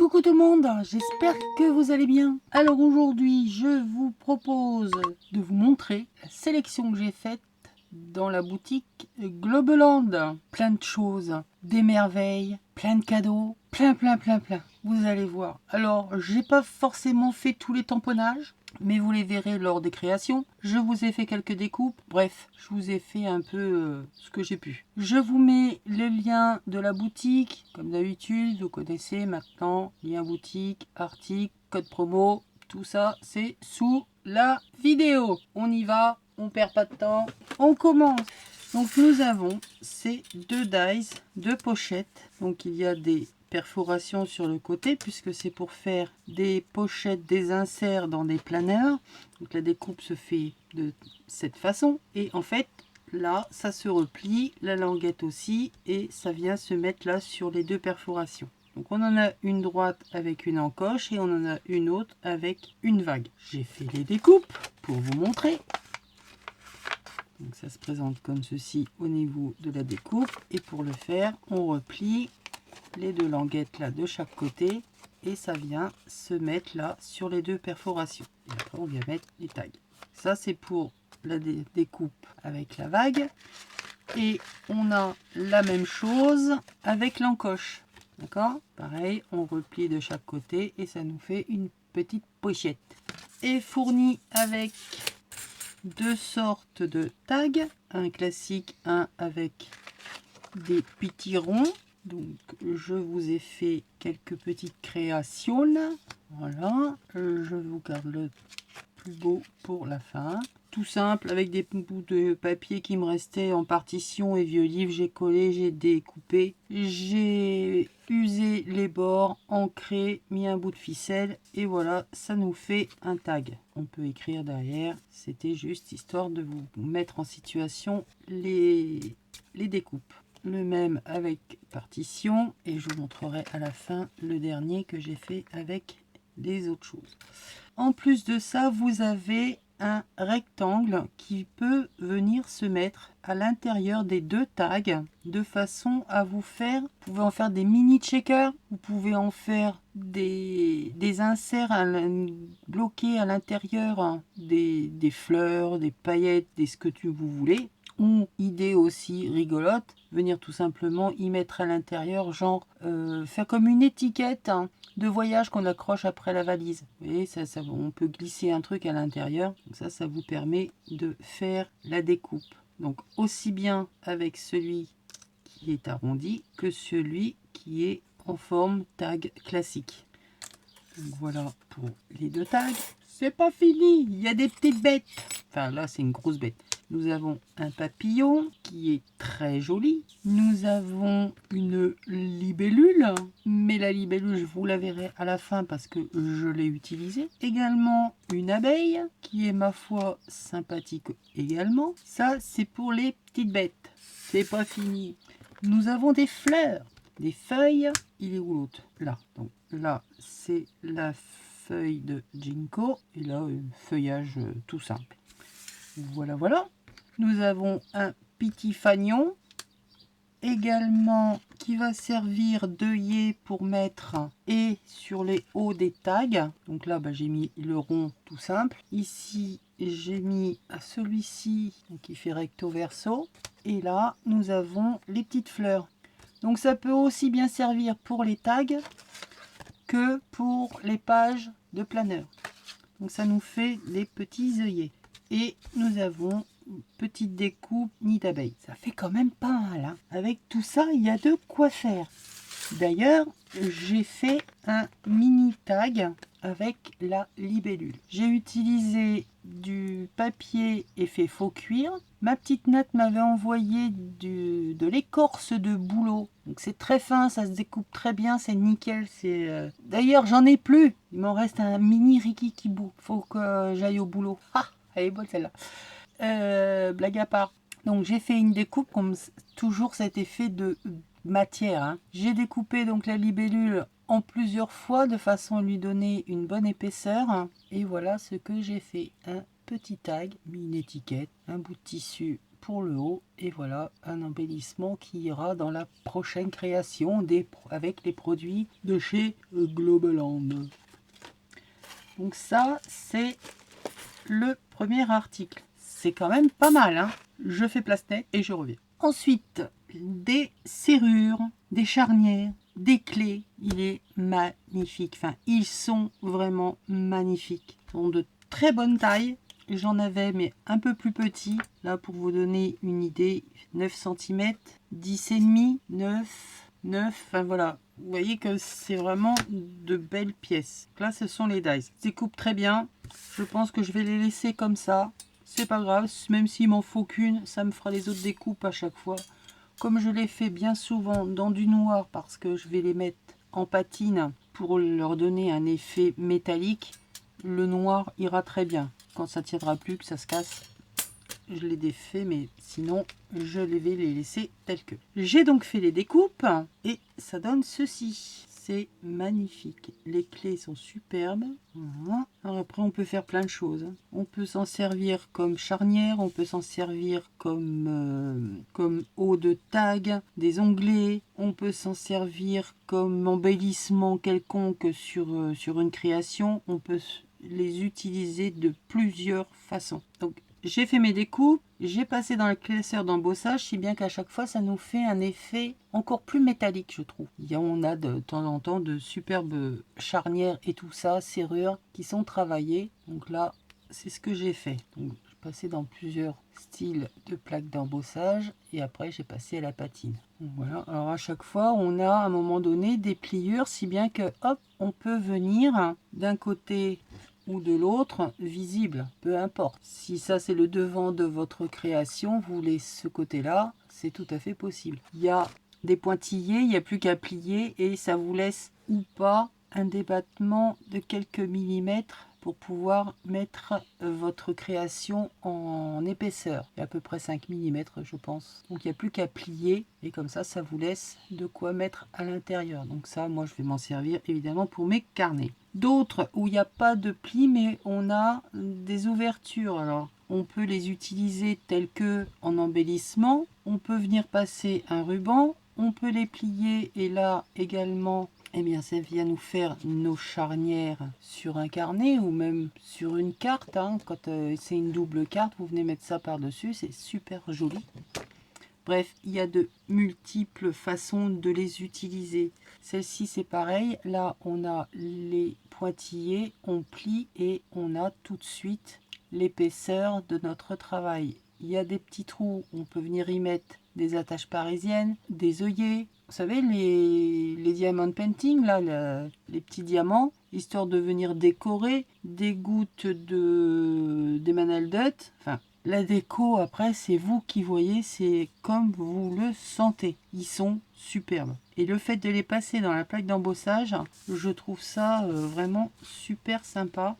Coucou tout le monde, j'espère que vous allez bien. Alors aujourd'hui, je vous propose de vous montrer la sélection que j'ai faite dans la boutique Globeland. Plein de choses, des merveilles, plein de cadeaux, plein. Vous allez voir. Alors, j'ai pas forcément fait tous les tamponnages, mais vous les verrez lors des créations. Je vous ai fait quelques découpes. Bref, je vous ai fait un peu ce que j'ai pu. Je vous mets le lien de la boutique. Comme d'habitude, vous connaissez maintenant. Lien boutique, article, code promo. Tout ça, c'est sous la vidéo. On y va, on perd pas de temps. On commence. Donc nous avons ces deux dies, deux pochettes. Donc il y a des perforations sur le côté puisque c'est pour faire des pochettes, des inserts dans des planeurs. Donc la découpe se fait de cette façon et en fait là ça se replie, la languette aussi, et ça vient se mettre là sur les deux perforations. Donc on en a une droite avec une encoche et on en a une autre avec une vague. J'ai fait les découpes pour vous montrer. Donc ça se présente comme ceci au niveau de la découpe, et pour le faire on replie les deux languettes là de chaque côté et ça vient se mettre là sur les deux perforations. Et après on vient mettre les tags. Ça c'est pour la découpe avec la vague, et on a la même chose avec l'encoche. D'accord, pareil, on replie de chaque côté et ça nous fait une petite pochette. Et fourni avec deux sortes de tags, un classique, un avec des petits ronds. Donc je vous ai fait quelques petites créations là. Voilà, je vous garde le plus beau pour la fin. Tout simple, avec des bouts de papier qui me restaient en partition et vieux livres, j'ai collé, j'ai découpé, j'ai usé les bords, ancré, mis un bout de ficelle et voilà, ça nous fait un tag. On peut écrire derrière, c'était juste histoire de vous mettre en situation les découpes. Le même avec partition, et je vous montrerai à la fin le dernier que j'ai fait avec les autres choses. En plus de ça, vous avez un rectangle qui peut venir se mettre à l'intérieur des deux tags de façon à vous faire, vous pouvez en faire des mini checkers, vous pouvez en faire des inserts bloqués à l'intérieur, des fleurs, des paillettes, des ce que vous voulez. Ou idée aussi rigolote, venir tout simplement y mettre à l'intérieur, genre faire comme une étiquette de voyage qu'on accroche après la valise. Vous voyez, ça, on peut glisser un truc à l'intérieur. Ça vous permet de faire la découpe. Donc aussi bien avec celui qui est arrondi que celui qui est en forme tag classique. Donc voilà pour les deux tags. C'est pas fini, il y a des petites bêtes. Enfin là c'est une grosse bête. Nous avons un papillon qui est très joli. Nous avons une libellule, mais la libellule, je vous la verrai à la fin parce que je l'ai utilisée. Également une abeille qui est ma foi sympathique également. Ça, c'est pour les petites bêtes. C'est pas fini. Nous avons des fleurs, des feuilles. Il est où l'autre? Là. Donc là, c'est la feuille de ginkgo et là, un feuillage tout simple. Voilà. Nous avons un petit fanion également qui va servir d'œillet pour mettre et sur les hauts des tags. Donc là, j'ai mis le rond tout simple. Ici, j'ai mis celui-ci qui fait recto verso. Et là, nous avons les petites fleurs. Donc ça peut aussi bien servir pour les tags que pour les pages de planeur. Donc ça nous fait des petits œillets. Et nous avons une petite découpe nid d'abeille. Ça fait quand même pas mal. Hein. Avec tout ça, il y a de quoi faire. D'ailleurs, j'ai fait un mini tag avec la libellule. J'ai utilisé du papier effet faux cuir. Ma petite Nat m'avait envoyé de l'écorce de bouleau. Donc c'est très fin, ça se découpe très bien, c'est nickel. D'ailleurs, j'en ai plus. Il m'en reste un mini rikikibou. Faut que j'aille au boulot. Ah, elle est bonne celle-là. Blague à part. Donc j'ai fait une découpe comme toujours cet effet de matière. Hein. J'ai découpé donc la libellule en plusieurs fois de façon à lui donner une bonne épaisseur. Et voilà ce que j'ai fait. Un petit tag, une étiquette, un bout de tissu pour le haut. Et voilà un embellissement qui ira dans la prochaine création avec les produits de chez Globaland. Donc ça, c'est le premier article. C'est quand même pas mal, hein. Je fais place nette et je reviens. Ensuite, des serrures, des charnières, des clés. Il est magnifique. Enfin, ils sont vraiment magnifiques. Ils sont de très bonne taille. J'en avais, mais un peu plus petit. Là, pour vous donner une idée, 9 cm, 10,5, 9. Enfin voilà. Vous voyez que c'est vraiment de belles pièces. Là, ce sont les dies. Ils découpent très bien. Je pense que je vais les laisser comme ça. C'est pas grave, même s'il m'en faut qu'une, ça me fera les autres découpes à chaque fois. Comme je les fais bien souvent dans du noir parce que je vais les mettre en patine pour leur donner un effet métallique, le noir ira très bien. Quand ça tiendra plus, que ça se casse, je les défais, mais sinon je vais les laisser tels que. J'ai donc fait les découpes et ça donne ceci. C'est magnifique. Les clés sont superbes. Voilà. Alors après, on peut faire plein de choses. On peut s'en servir comme charnière, on peut s'en servir comme haut de tag, des onglets. On peut s'en servir comme embellissement quelconque sur une création. On peut les utiliser de plusieurs façons. Donc, j'ai fait mes découpes, j'ai passé dans le classeur d'embossage, si bien qu'à chaque fois, ça nous fait un effet encore plus métallique, je trouve. On a de temps en temps de superbes charnières et tout ça, serrures qui sont travaillées. Donc là, c'est ce que j'ai fait. Donc, j'ai passé dans plusieurs styles de plaques d'embossage et après, j'ai passé à la patine. Donc, voilà. Alors à chaque fois, on a à un moment donné des pliures, si bien que, hop, on peut venir d'un côté ou de l'autre visible, peu importe. Si ça c'est le devant de votre création, vous voulez ce côté-là, c'est tout à fait possible. Il y a des pointillés, il n'y a plus qu'à plier et ça vous laisse ou pas un débattement de quelques millimètres pour pouvoir mettre votre création en épaisseur. Il y a à peu près 5 mm je pense. Donc il n'y a plus qu'à plier et comme ça, ça vous laisse de quoi mettre à l'intérieur. Donc ça, moi je vais m'en servir évidemment pour mes carnets. D'autres où il n'y a pas de pli mais on a des ouvertures. Alors on peut les utiliser tels que en embellissement. On peut venir passer un ruban. On peut les plier et là également, eh bien, ça vient nous faire nos charnières sur un carnet ou même sur une carte. Hein. Quand c'est une double carte, vous venez mettre ça par-dessus, c'est super joli. Bref, il y a de multiples façons de les utiliser. Celle-ci, c'est pareil. Là, on a les pointillés, on plie et on a tout de suite l'épaisseur de notre travail. Il y a des petits trous, on peut venir y mettre des attaches parisiennes, des œillets. Vous savez, les diamond painting, là, les petits diamants, histoire de venir décorer des gouttes d'Emmanuel Dutt. Enfin, la déco, après, c'est vous qui voyez, c'est comme vous le sentez. Ils sont superbes. Et le fait de les passer dans la plaque d'embossage, je trouve ça vraiment super sympa.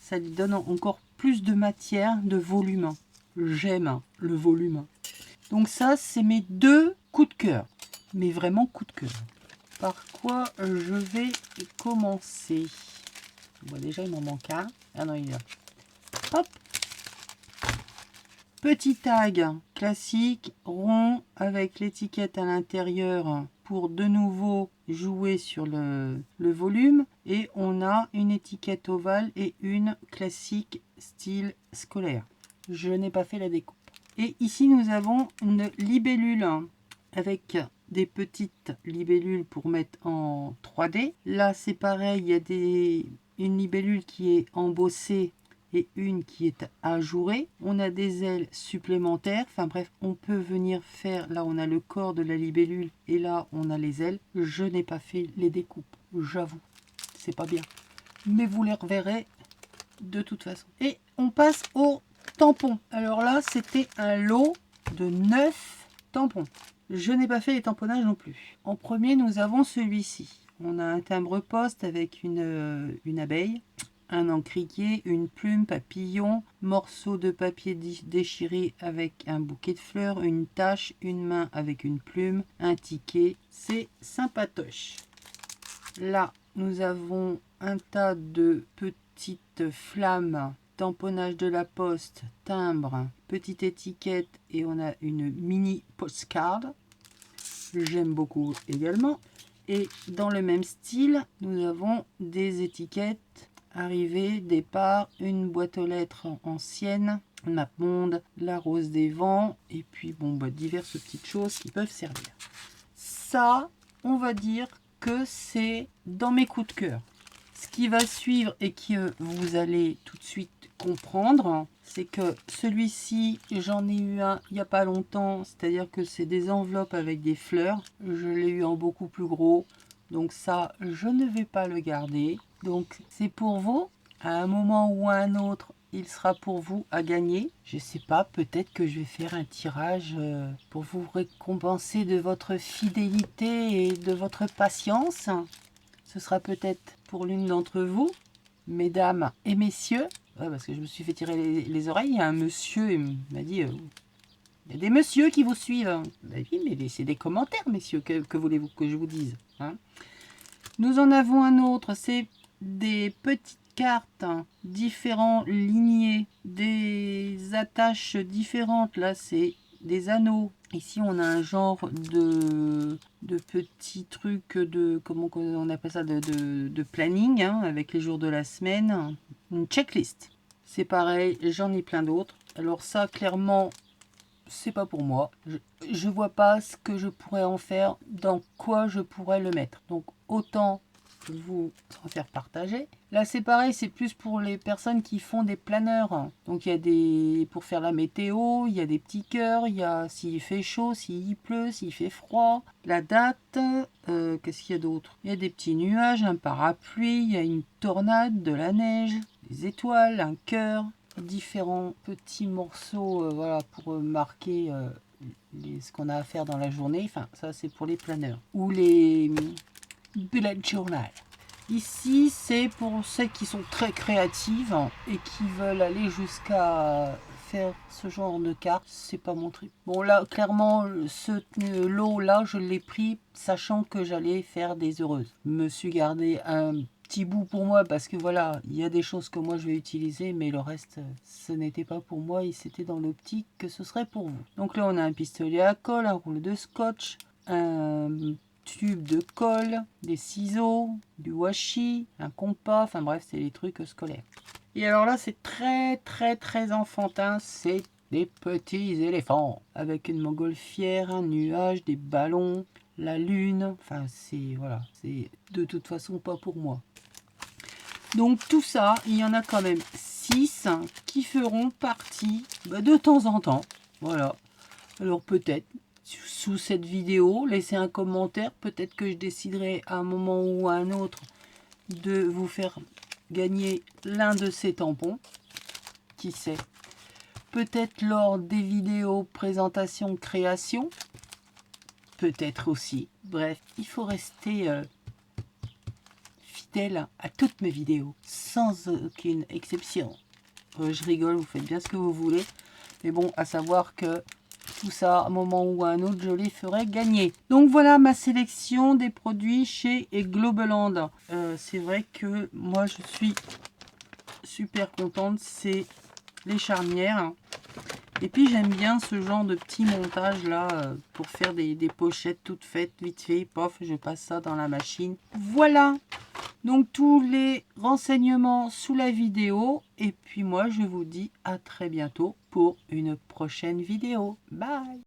Ça lui donne encore plus de matière, de volume. J'aime le volume. Donc ça, c'est mes deux coups de cœur. Mais vraiment coups de cœur. Par quoi je vais commencer? Bon, déjà, il m'en manque un. Ah non, il est là. Hop! Petit tag classique, rond, avec l'étiquette à l'intérieur pour de nouveau jouer sur le volume. Et on a une étiquette ovale et une classique style scolaire. Je n'ai pas fait la découpe. Et ici, nous avons une libellule avec des petites libellules pour mettre en 3D. Là, c'est pareil, il y a une libellule qui est embossée et une qui est ajourée. On a des ailes supplémentaires. Enfin bref, on peut venir faire... Là, on a le corps de la libellule et là, on a les ailes. Je n'ai pas fait les découpes, j'avoue. C'est pas bien. Mais vous les reverrez de toute façon. Et on passe au tampon. Alors là, c'était un lot de 9 tampons. Je n'ai pas fait les tamponnages non plus. En premier, nous avons celui-ci. On a un timbre-poste avec une abeille, un encrier, une plume, papillon, morceau de papier déchiré avec un bouquet de fleurs, une tache, une main avec une plume, un ticket. C'est sympatoche. Là, nous avons un tas de petites flammes, tamponnage de la poste, timbre, petite étiquette et on a une mini postcard. J'aime beaucoup également. Et dans le même style, nous avons des étiquettes, arrivée, départ, une boîte aux lettres ancienne, MapMonde, la rose des vents, et puis bon, diverses petites choses qui peuvent servir. Ça, on va dire que c'est dans mes coups de cœur. Ce qui va suivre et que vous allez tout de suite comprendre, c'est que celui-ci, j'en ai eu un il n'y a pas longtemps, c'est-à-dire que c'est des enveloppes avec des fleurs. Je l'ai eu en beaucoup plus gros, donc ça, je ne vais pas le garder. Donc c'est pour vous, à un moment ou à un autre, il sera pour vous à gagner. Je sais pas, peut-être que je vais faire un tirage pour vous récompenser de votre fidélité et de votre patience. Ce sera peut-être pour l'une d'entre vous, mesdames et messieurs. Ouais, parce que je me suis fait tirer les oreilles. Il y a un monsieur, il m'a dit il y a des messieurs qui vous suivent. Ben oui, mais c'est des commentaires, messieurs, que voulez-vous que je vous dise, hein? Nous en avons un autre, c'est des petites cartes, différents lignées, des attaches différentes. Là, c'est des anneaux. Ici, on a un genre de petits trucs de, comment on appelle ça, de planning, hein, avec les jours de la semaine. Une checklist. C'est pareil, j'en ai plein d'autres. Alors ça, clairement, c'est pas pour moi. Je vois pas ce que je pourrais en faire, dans quoi je pourrais le mettre. Donc autant vous en faire partager. Là c'est pareil, c'est plus pour les personnes qui font des planeurs. Donc il y a des, pour faire la météo, il y a des petits cœurs, il y a s'il fait chaud, s'il pleut, s'il fait froid, la date, qu'est-ce qu'il y a d'autre? Il y a des petits nuages, un parapluie, il y a une tornade, de la neige, des étoiles, un cœur, différents petits morceaux, voilà, pour marquer ce qu'on a à faire dans la journée. Enfin, ça c'est pour les planeurs ou les bullet journal. Ici, c'est pour celles qui sont très créatives et qui veulent aller jusqu'à faire ce genre de carte. C'est pas mon truc. Bon, là, clairement, ce lot-là, je l'ai pris sachant que j'allais faire des heureuses. Je me suis gardé un petit bout pour moi parce que voilà, il y a des choses que moi je vais utiliser, mais le reste, ce n'était pas pour moi et c'était dans l'optique que ce serait pour vous. Donc là, on a un pistolet à colle, un rouleau de scotch, un tube de colle, des ciseaux, du washi, un compas, enfin bref, c'est les trucs scolaires. Et alors là, c'est très enfantin, c'est des petits éléphants avec une montgolfière, un nuage, des ballons, la lune, enfin c'est voilà, c'est de toute façon pas pour moi. Donc tout ça, il y en a quand même 6 qui feront partie de temps en temps, voilà. Alors peut-être sous cette vidéo, laissez un commentaire, peut-être que je déciderai à un moment ou à un autre de vous faire gagner l'un de ces tampons, qui sait. Peut-être lors des vidéos présentation création, peut-être aussi. Bref, il faut rester fidèle à toutes mes vidéos, sans aucune exception. Je rigole, vous faites bien ce que vous voulez, mais bon, à savoir que tout ça, à un moment ou à un autre, je les ferai gagner. Donc voilà ma sélection des produits chez Globeland. C'est vrai que moi, je suis super contente. C'est les charnières. Et puis, j'aime bien ce genre de petit montage là pour faire des pochettes toutes faites, vite fait. Pof, je passe ça dans la machine. Voilà. Donc, tous les renseignements sous la vidéo. Et puis, moi, je vous dis à très bientôt pour une prochaine vidéo. Bye!